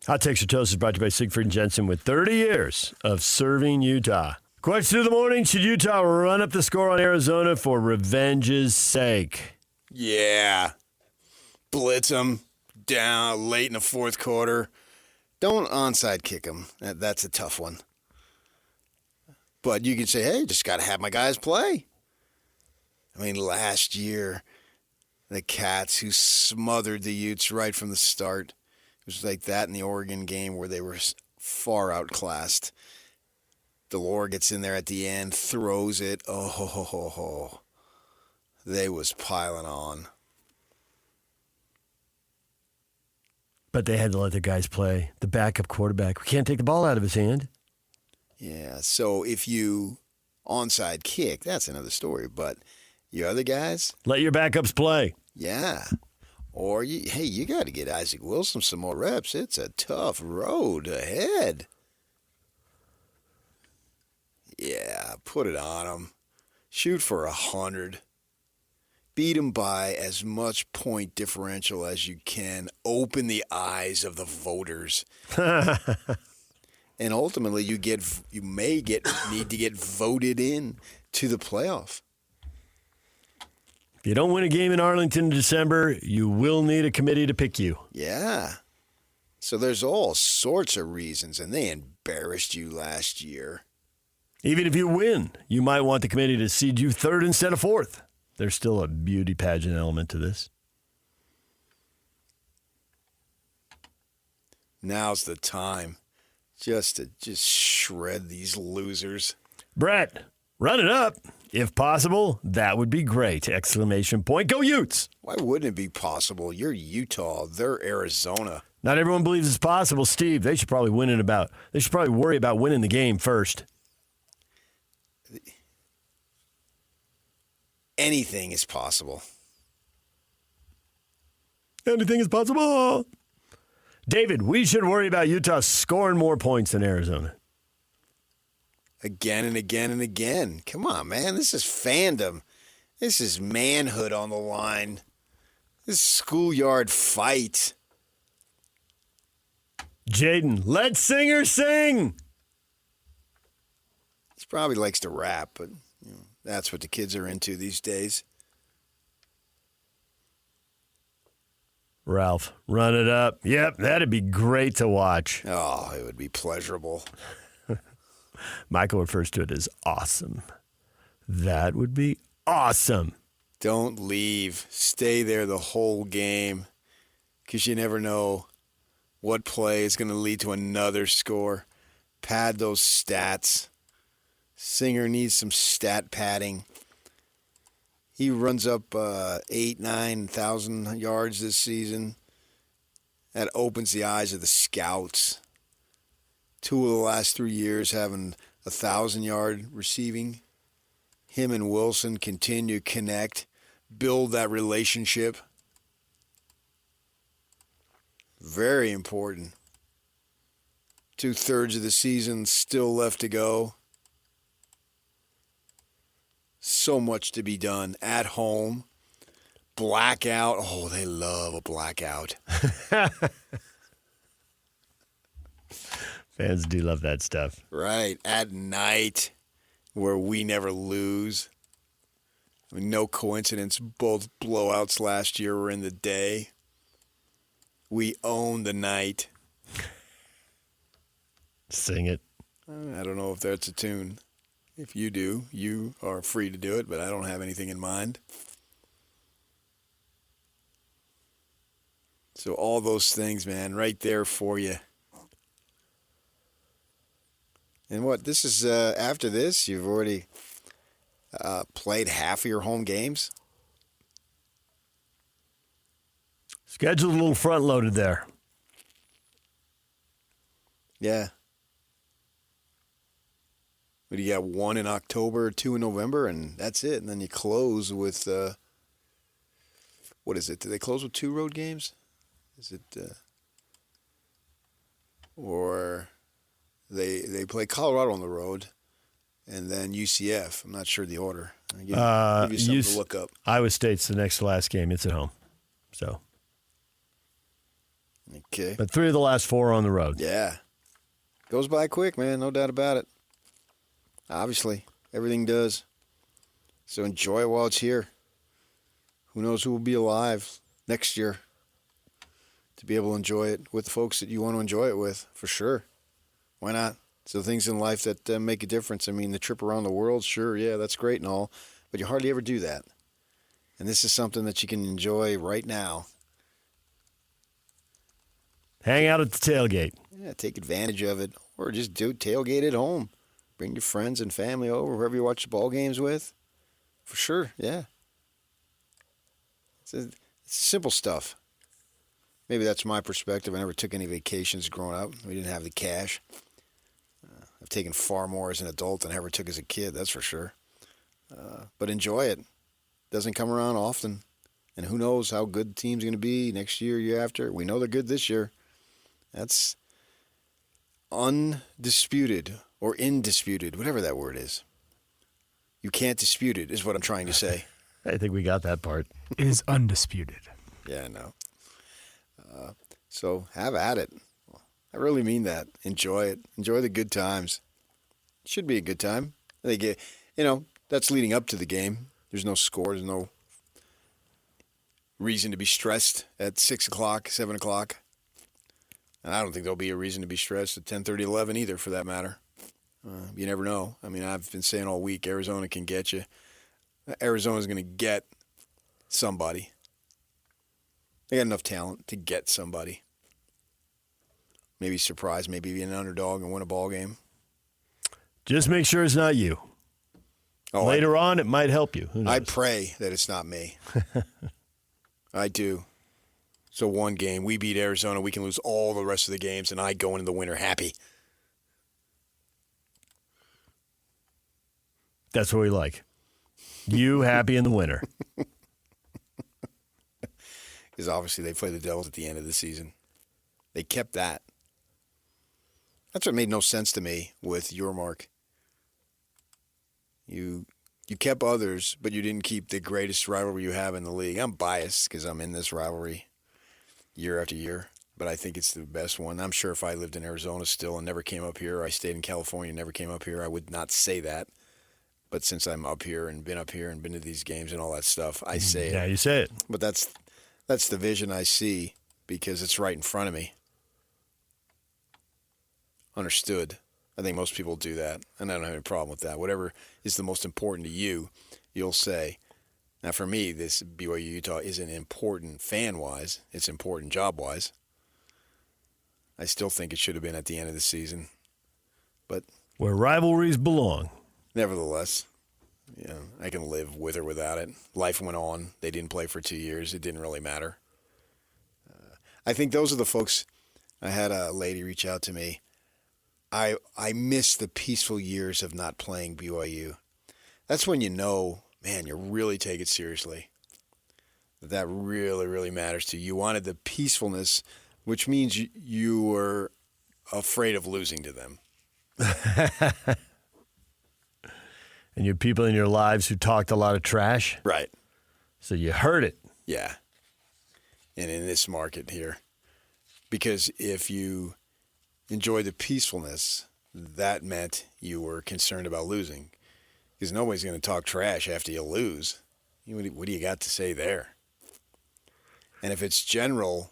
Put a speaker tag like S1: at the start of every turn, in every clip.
S1: Hot Takes or Toast is brought to you by Siegfried and Jensen with 30 years of serving Utah. Question of the morning, should Utah run up the score on Arizona for revenge's sake?
S2: Yeah. Blitz them down late in the fourth quarter. Don't onside kick them. That's a tough one. But you can say, hey, just got to have my guys play. I mean, last year, the Cats who smothered the Utes right from the start. It was like that in the Oregon game where they were far outclassed. Delore gets in there at the end, throws it. Oh, they was piling on.
S1: But they had to let their guys play. The backup quarterback. We can't take the ball out of his hand.
S2: Yeah, so if you onside kick, that's another story. But your other guys?
S1: Let your backups play.
S2: Yeah. Or, you got to get Isaac Wilson some more reps. It's a tough road ahead. Yeah, put it on him. Shoot for 100. Beat him by as much point differential as you can. Open the eyes of the voters. And ultimately, you may need to get voted in to the playoff.
S1: If you don't win a game in Arlington in December, you will need a committee to pick you.
S2: Yeah. So there's all sorts of reasons, and they embarrassed you last year.
S1: Even if you win, you might want the committee to seed you third instead of fourth. There's still a beauty pageant element to this.
S2: Now's the time just to shred these losers.
S1: Brett, run it up. If possible, that would be great! Exclamation point. Go Utes!
S2: Why wouldn't it be possible? You're Utah. They're Arizona.
S1: Not everyone believes it's possible, Steve. They should probably worry about winning the game first.
S2: Anything is possible.
S1: Anything is possible. David, we should worry about Utah scoring more points than Arizona.
S2: Again and again and again. Come on, man. This is fandom. This is manhood on the line. This is schoolyard fight.
S1: Jaden, let Singer sing.
S2: He probably likes to rap, but that's what the kids are into these days.
S1: Ralph, run it up. Yep, that'd be great to watch.
S2: Oh, it would be pleasurable.
S1: Michael refers to it as awesome. That would be awesome.
S2: Don't leave. Stay there the whole game because you never know what play is going to lead to another score. Pad those stats. Singer needs some stat padding. He runs up 8,000, 9,000 yards this season. That opens the eyes of the scouts. 2 of the last 3 years having 1,000-yard receiving. Him and Wilson continue to connect, build that relationship. Very important. 2/3 of the season still left to go. So much to be done at home. Blackout. Oh, they love a blackout.
S1: Fans do love that stuff.
S2: Right. At night, where we never lose. I mean, no coincidence. Both blowouts last year were in the day. We own the night.
S1: Sing it.
S2: I don't know if that's a tune. If you do, you are free to do it, but I don't have anything in mind. So all those things, man, right there for you. And what, this is, after this, you've already played half of your home games?
S1: Schedule a little front-loaded there.
S2: Yeah. But you got 1 in October, 2 in November, and that's it. And then you close with, what is it? Do they close with 2 road games? Is it, or they play Colorado on the road, and then UCF. I'm not sure the order. Give you something to look up.
S1: Iowa State's the next to last game. It's at home. So
S2: Okay.
S1: But 3 of the last 4 on the road.
S2: Yeah. Goes by quick, man. No doubt about it. Obviously, everything does. So enjoy it while it's here. Who knows who will be alive next year to be able to enjoy it with the folks that you want to enjoy it with, for sure. Why not? So things in life that make a difference. I mean, the trip around the world, sure, yeah, that's great and all, but you hardly ever do that. And this is something that you can enjoy right now.
S1: Hang out at the tailgate.
S2: Yeah, take advantage of it, or just do tailgate at home. Bring your friends and family over, whoever you watch the ball games with. For sure, yeah. It's simple stuff. Maybe that's my perspective. I never took any vacations growing up. We didn't have the cash. I've taken far more as an adult than I ever took as a kid, that's for sure. But enjoy it. Doesn't come around often. And who knows how good the team's going to be next year, year after. We know they're good this year. That's undisputed or indisputed, whatever that word is. You can't dispute it, is what I'm trying to say.
S1: I think we got that part.
S3: It is undisputed.
S2: Yeah, I know. So have at it. I really mean that. Enjoy it. Enjoy the good times. It should be a good time. I think, that's leading up to the game. There's no score. There's no reason to be stressed at 6 o'clock, 7 o'clock. And I don't think there'll be a reason to be stressed at 10:30, 11 either, for that matter. You never know. I mean, I've been saying all week, Arizona can get you. Arizona's going to get somebody. They got enough talent to get somebody. Maybe surprise, maybe be an underdog and win a ball game.
S1: Just make sure it's not you.
S2: Oh,
S1: Later on, it might help you. Who knows?
S2: I pray that it's not me. I do. So one game, we beat Arizona, we can lose all the rest of the games, and I go into the winter happy.
S1: That's what we like. You happy in the winter.
S2: Because obviously they play the Devils at the end of the season. They kept that. That's what made no sense to me with your mark. You kept others, but you didn't keep the greatest rivalry you have in the league. I'm biased because I'm in this rivalry year after year, but I think it's the best one. I'm sure if I lived in Arizona still and never came up here, or I stayed in California and never came up here, I would not say that. But since I'm up here and been to these games and all that stuff, I say it.
S1: Yeah, you say it.
S2: But that's the vision I see because it's right in front of me. Understood. I think most people do that, and I don't have any problem with that. Whatever is the most important to you, you'll say. Now, for me, this BYU-Utah isn't important fan-wise. It's important job-wise. I still think it should have been at the end of the season. But
S1: Where rivalries belong.
S2: nevertheless, I can live with or without it. Life went on. They didn't play for 2 years. It didn't really matter. I think those are the folks. I had a lady reach out to me. I miss the peaceful years of not playing BYU. That's when you know, man, you really take it seriously. That really, really matters to you. You wanted the peacefulness, which means you were afraid of losing to them.
S1: And you had people in your lives who talked a lot of trash.
S2: Right.
S1: So you heard it.
S2: Yeah. And in this market here, because if you enjoy the peacefulness, that meant you were concerned about losing. Because nobody's going to talk trash after you lose. What do you got to say there? And if it's general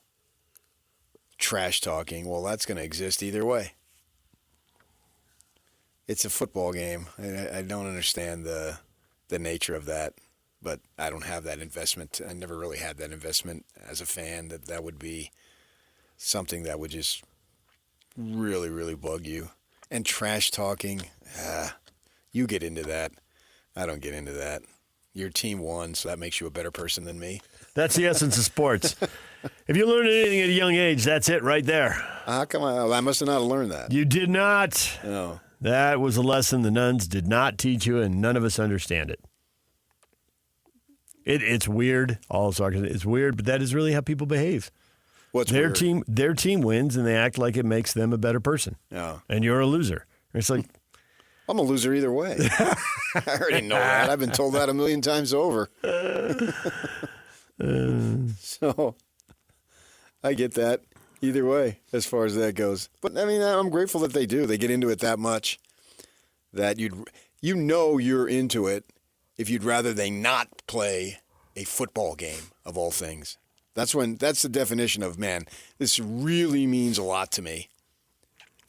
S2: trash talking, well, that's going to exist either way. It's a football game. I don't understand the nature of that, but I don't have that investment. I never really had that investment as a fan that would be something that would just really, really bug you. And trash talking, you get into that. I don't get into that. Your team won, so that makes you a better person than me.
S1: That's the essence of sports. If you learn anything at a young age, that's it right there.
S2: How come I must have not learned that?
S1: You did not.
S2: No.
S1: That was a lesson the nuns did not teach you, and none of us understand it. It's weird. All sarcasm. It's weird, but that is really how people behave.
S2: What's
S1: their
S2: weird?
S1: Their team wins, and they act like it makes them a better person.
S2: Yeah.
S1: And you're a loser. It's like,
S2: I'm a loser either way. I already know that. I've been told that a million times over. So I get that. either way, as far as that goes. But, I mean, I'm grateful that they do. They get into it that much that you're into it if you'd rather they not play a football game, of all things. That's the definition of, man, this really means a lot to me.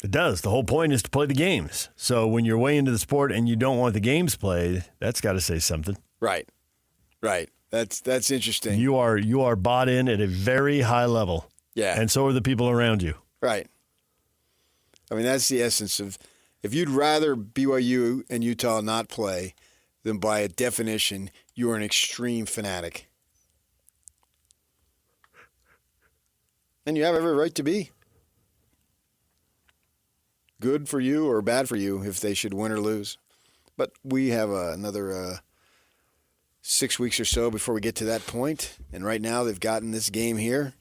S1: It does. The whole point is to play the games. So when you're way into the sport and you don't want the games played, that's got to say something.
S2: Right. That's interesting.
S1: You are bought in at a very high level.
S2: Yeah.
S1: And so are the people around you.
S2: Right. I mean, that's the essence of, if you'd rather BYU and Utah not play, then by a definition, you are an extreme fanatic. And you have every right to be. Good for you or bad for you if they should win or lose. But we have another 6 weeks or so before we get to that point. And right now they've gotten this game here.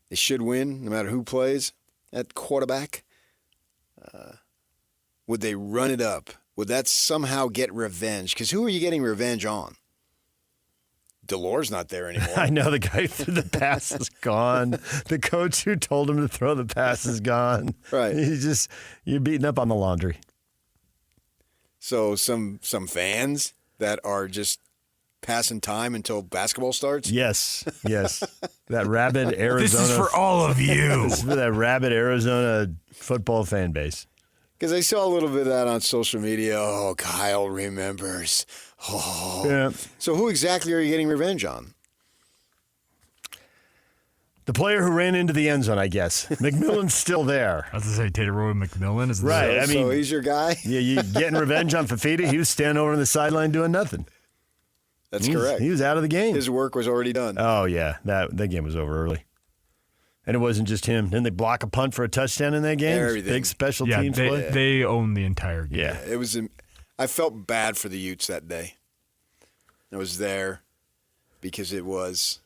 S2: They should win no matter who plays at quarterback. Would they run it up? Would that somehow get revenge? Because who are you getting revenge on? Delores not there anymore.
S1: I know the guy who threw the pass is gone. The coach who told him to throw the pass is gone.
S2: Right.
S1: You're beating up on the laundry.
S2: So some fans that are just passing time until basketball starts?
S1: Yes. That rabid Arizona.
S3: This is for all of you.
S1: This is for that rabid Arizona football fan base.
S2: Because I saw a little bit of that on social media. Oh, Kyle remembers. Oh.
S1: Yeah.
S2: So who exactly are you getting revenge on?
S1: The player who ran into the end zone, I guess. McMillan's still there.
S3: I was going to say Tater Roy McMillan is
S1: Right.
S2: So he's your guy?
S1: Yeah, you getting revenge on Fafita? He was standing over on the sideline doing nothing.
S2: That's correct.
S1: He was out of the game.
S2: His work was already done.
S1: Oh, yeah. That game was over early. And it wasn't just him. Didn't they block a punt for a touchdown in that game?
S2: Everything.
S1: Big special teams play.
S3: They own the entire game.
S1: Yeah.
S2: It was. I felt bad for the Utes that day. I was there because it was.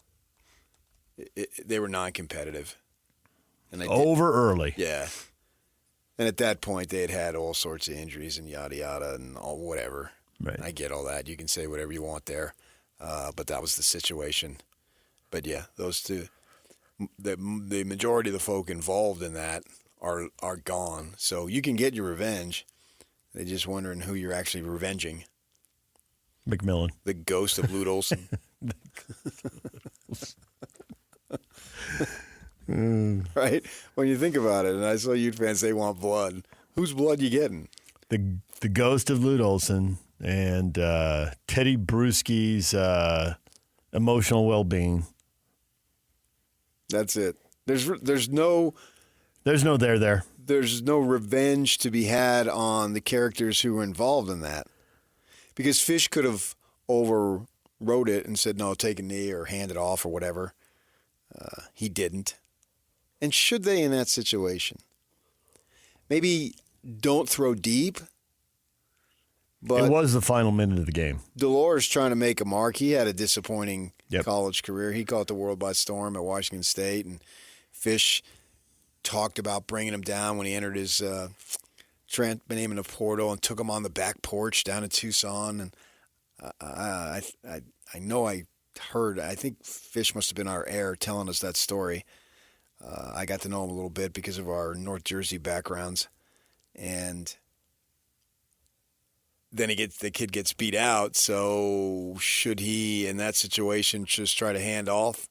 S2: They were non-competitive. And
S1: over early.
S2: Yeah. And at that point, they had all sorts of injuries and yada yada and all whatever.
S1: Right.
S2: And I get all that. You can say whatever you want there, but that was the situation. But yeah, those two. The majority of the folk involved in that are gone. So you can get your revenge. They're just wondering who you're actually revenging.
S1: McMillan.
S2: The ghost of Lute Olson. Right? When you think about it, and I saw Ute fans say want blood. Whose blood you getting?
S1: The ghost of Lute Olson and Teddy Bruschi's emotional well-being.
S2: That's it. There's no
S1: there.
S2: There's no revenge to be had on the characters who were involved in that. Because Fish could have overrode it and said, no, take a knee or hand it off or whatever. He didn't. And should they in that situation? Maybe don't throw deep. But
S1: it was the final minute of the game.
S2: Delores trying to make a mark. He had a disappointing
S1: Yep.
S2: college career. He caught the world by storm at Washington State, and Fish talked about bringing him down when he entered his name in the portal and took him on the back porch down in Tucson. And I know I heard. I think Fish must have been our heir telling us that story. I got to know him a little bit because of our North Jersey backgrounds, and then the kid gets beat out, so should he, in that situation, just try to hand off?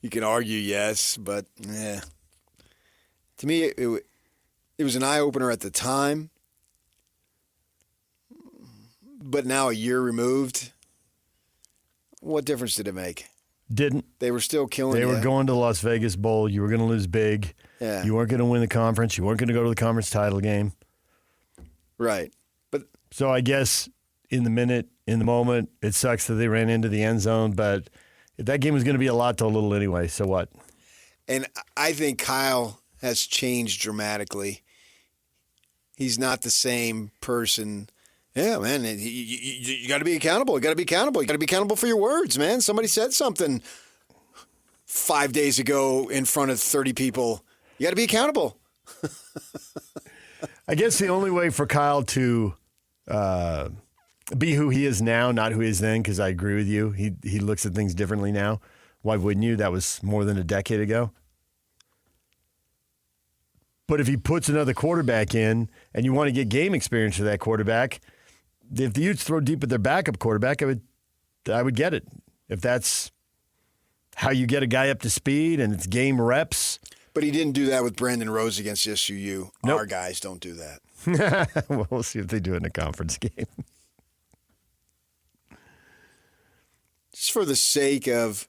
S2: You can argue yes, but to me, it was an eye-opener at the time, but now a year removed, what difference did it make?
S1: Didn't.
S2: They were still killing
S1: They
S2: you.
S1: were going to the Las Vegas Bowl. You were going to lose big.
S2: Yeah.
S1: You weren't going to win the conference. You weren't going to go to the conference title game.
S2: Right. But
S1: So I guess in the moment, it sucks that they ran into the end zone, but that game was going to be a lot to a little anyway, so what?
S2: And I think Kyle has changed dramatically. He's not the same person. Yeah, man, you got to be accountable. You got to be accountable. You got to be accountable for your words, man. Somebody said something 5 days ago in front of 30 people. You got to be accountable.
S1: I guess the only way for Kyle to be who he is now, not who he is then, because I agree with you, he looks at things differently now, Why wouldn't you? That was more than a decade ago. But if he puts another quarterback in and you want to get game experience for that quarterback, if the Utes throw deep at their backup quarterback, I would get it. If that's how you get a guy up to speed and it's game reps.
S2: But he didn't do that with Brandon Rose against SUU.
S1: Nope.
S2: Our guys don't do that.
S1: Well, we'll see if they do it in a conference game.
S2: Just for the sake of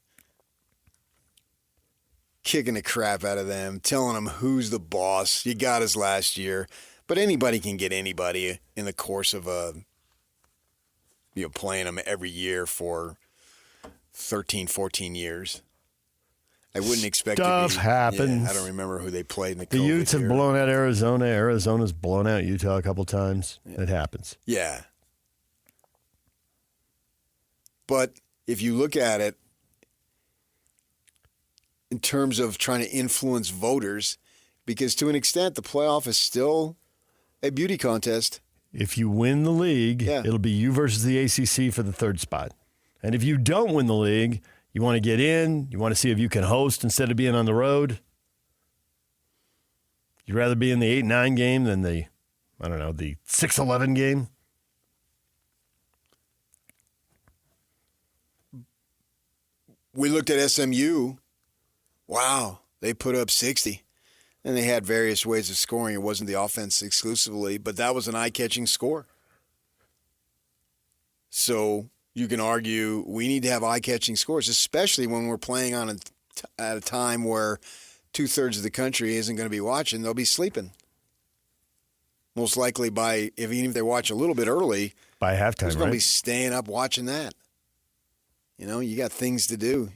S2: kicking the crap out of them, telling them who's the boss. You got us last year. But anybody can get anybody in the course of playing them every year for 13, 14 years. I wouldn't expect
S1: Stuff happens.
S2: Yeah, I don't remember who they played in the
S1: The
S2: COVID
S1: Utes have
S2: year.
S1: blown out Arizona. Arizona's blown out Utah a couple times. Yeah. It happens.
S2: Yeah. But if you look at it in terms of trying to influence voters, because to an extent the playoff is still a beauty contest.
S1: If you win the league, it'll be you versus the ACC for the third spot. And if you don't win the league, you want to get in, you want to see if you can host instead of being on the road. You'd rather be in the 8-9 game than the 6-11 game.
S2: We looked at SMU. Wow, they put up 60. And they had various ways of scoring. It wasn't the offense exclusively, but that was an eye-catching score. So you can argue we need to have eye-catching scores, especially when we're playing at a time where 2/3 of the country isn't going to be watching. They'll be sleeping. Most likely even if they watch a little bit early,
S1: by halftime,
S2: who's going to be staying up watching that? You got things to do.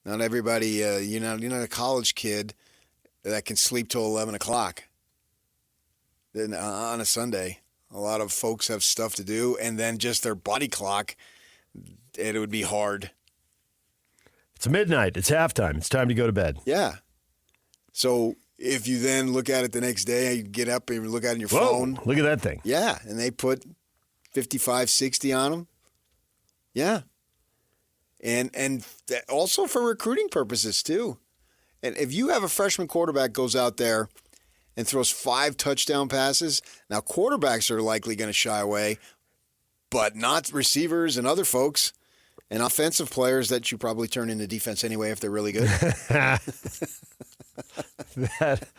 S2: Not everybody, you're not a college kid that can sleep till 11 o'clock on a Sunday. A lot of folks have stuff to do, and then just their body clock, it would be hard.
S1: It's midnight. It's halftime. It's time to go to bed.
S2: Yeah. So if you then look at it the next day, you get up and look at it on your phone.
S1: Look at that thing.
S2: Yeah, and they put 55, 60 on them. Yeah. And also for recruiting purposes, too. And if you have a freshman quarterback goes out there and throws 5 touchdown passes, now quarterbacks are likely going to shy away, but not receivers and other folks and offensive players that you probably turn into defense anyway if they're really good.
S1: that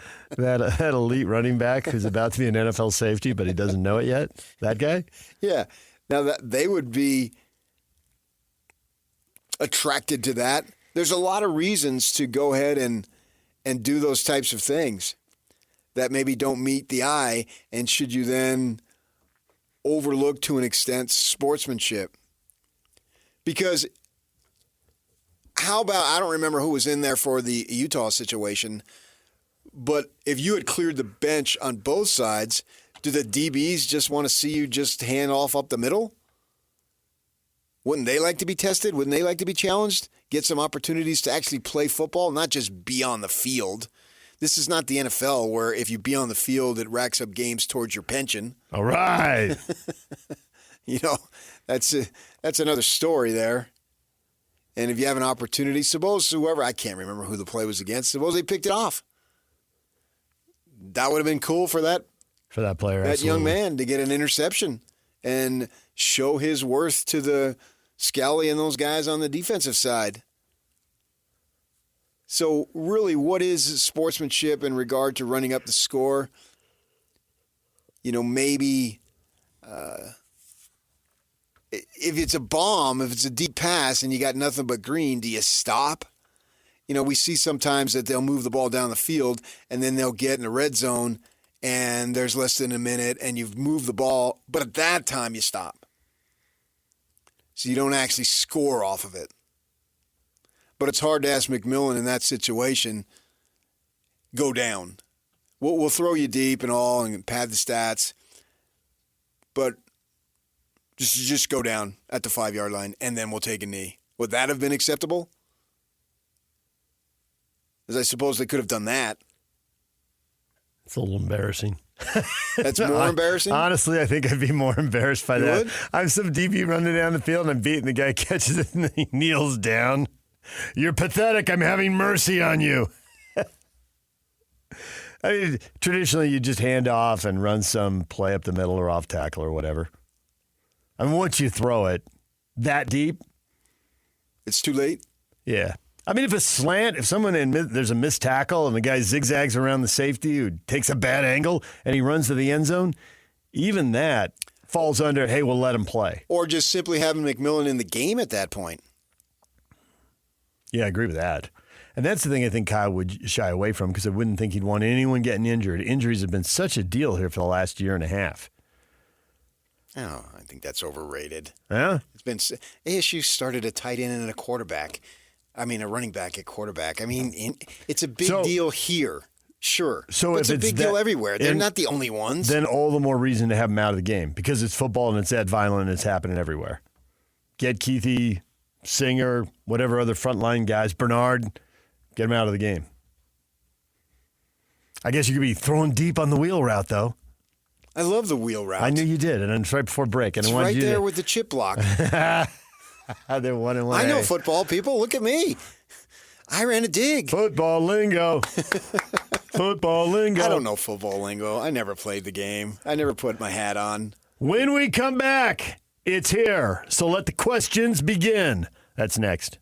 S1: elite running back who's about to be an NFL safety, but he doesn't know it yet. That guy?
S2: Yeah. Now they would be attracted to that. There's a lot of reasons to go ahead and do those types of things that maybe don't meet the eye, and should you then overlook to an extent sportsmanship? Because how about, I don't remember who was in there for the Utah situation, but if you had cleared the bench on both sides, do the DBs just want to see you just hand off up the middle? Wouldn't they like to be tested? Wouldn't they like to be challenged? Get some opportunities to actually play football, not just be on the field. This is not the NFL where if you be on the field, it racks up games towards your pension.
S1: All right.
S2: That's another story there. And if you have an opportunity, suppose I can't remember who the play was against, suppose they picked it off. That would have been cool for that
S1: player,
S2: that
S1: absolutely.
S2: young man to get an interception and show his worth to the Scally and those guys on the defensive side. So really, what is sportsmanship in regard to running up the score? Maybe if it's a bomb, if it's a deep pass and you got nothing but green, do you stop? We see sometimes that they'll move the ball down the field and then they'll get in the red zone and there's less than a minute and you've moved the ball, but at that time you stop. So you don't actually score off of it. But it's hard to ask McMillan in that situation, go down. We'll throw you deep and all and pad the stats, but just go down at the 5-yard line and then we'll take a knee. Would that have been acceptable? As I suppose they could have done that.
S1: It's a little embarrassing.
S2: That's more embarrassing?
S1: Honestly, I think I'd be more embarrassed by
S2: You
S1: that.
S2: would?
S1: I'm some DB running down the field and I'm beating the guy, catches it and then he kneels down. You're pathetic. I'm having mercy on you. I mean, traditionally, you just hand off and run some play up the middle or off tackle or whatever. I mean, once you throw it that deep,
S2: It's too late.
S1: yeah. I mean, if there's a missed tackle and the guy zigzags around the safety who takes a bad angle and he runs to the end zone, even that falls under, hey, we'll let him play.
S2: Or just simply having McMillan in the game at that point.
S1: Yeah, I agree with that. And that's the thing I think Kyle would shy away from because I wouldn't think he'd want anyone getting injured. Injuries have been such a deal here for the last year and a half.
S2: Oh, I think that's overrated.
S1: Yeah?
S2: It's been ASU started a tight end and a running back at quarterback. I mean, it's a big deal here. Sure.
S1: So
S2: but
S1: if
S2: it's a big deal everywhere. They're
S1: and
S2: not the only ones.
S1: Then all the more reason to have him out of the game because it's football and it's that violent and it's happening everywhere. Get Keithy, Singer, whatever other frontline guys, Bernard, get him out of the game. I guess you could be throwing deep on the wheel route, though.
S2: I love the wheel route.
S1: I knew you did, and it's right before break. And
S2: It's
S1: I wanted
S2: right
S1: you
S2: there
S1: to,
S2: with the chip block.
S1: They're 1-1.
S2: I know football, people. Look at me. I ran a dig.
S1: Football lingo. Football lingo.
S2: I don't know football lingo. I never played the game. I never put my hat on.
S1: When we come back, it's here. So let the questions begin. That's next.